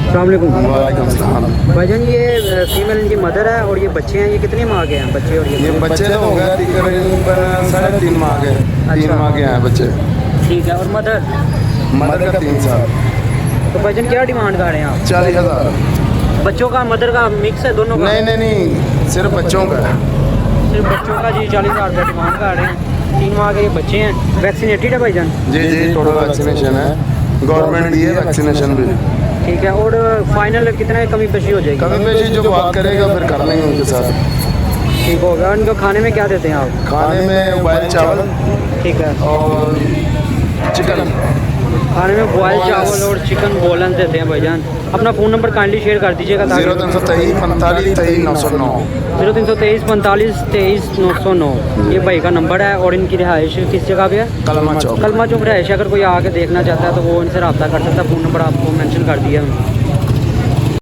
अस्सलाम वालेकुम। वालेकुम सलाम। भाईजान ये फीमेल इनकी मदर है और ये बच्चे हैं, ये कितने माह के हैं बच्चे? और ये बच्चे तो हो गए तकरीबन 3.5 माह के, 3 माह के हैं बच्चे। ठीक है। और मदर मदर का 3 साल। तो भाईजान क्या डिमांड कर रहे हैं आप? 40,000। बच्चों का मदर का मिक्स है दोनों का? नहीं, सिर्फ बच्चों का है। सिर्फ बच्चों का जी 40,000 रुपये डिमांड कर रहे हैं। 3 माह के ये बच्चे हैं। वैक्सीनेटेड है भाईजान? जी, टोटल वैक्सीनेशन है, गवर्नमेंट दी है वैक्सीनेशन भी। ठीक है। और फाइनल कितना कमी पेशी हो जाएगी? कभी पेशी जो बात करेगा फिर कर लेंगे उनके साथ। ठीक होगा। उनको खाने में क्या देते हैं आप? खाने में बॉयल चावल ठीक है। और चिकन। खाने में बॉयल चावल और चिकन बोलन देते हैं भाईजान। अपना फ़ोन नंबर काइंडली शेयर कर दीजिएगा। 0323 45 23 909। 0323 45 23 909 ये भाई का नंबर है। और इनकी रिहाइश किस जगह पे है? कलमा चौक। कलमा चौक रिहाइश। अगर कोई आके देखना चाहता है तो वो इनसे रब्ता कर सकता है। फ़ोन नंबर आपको मेंशन कर दिया है।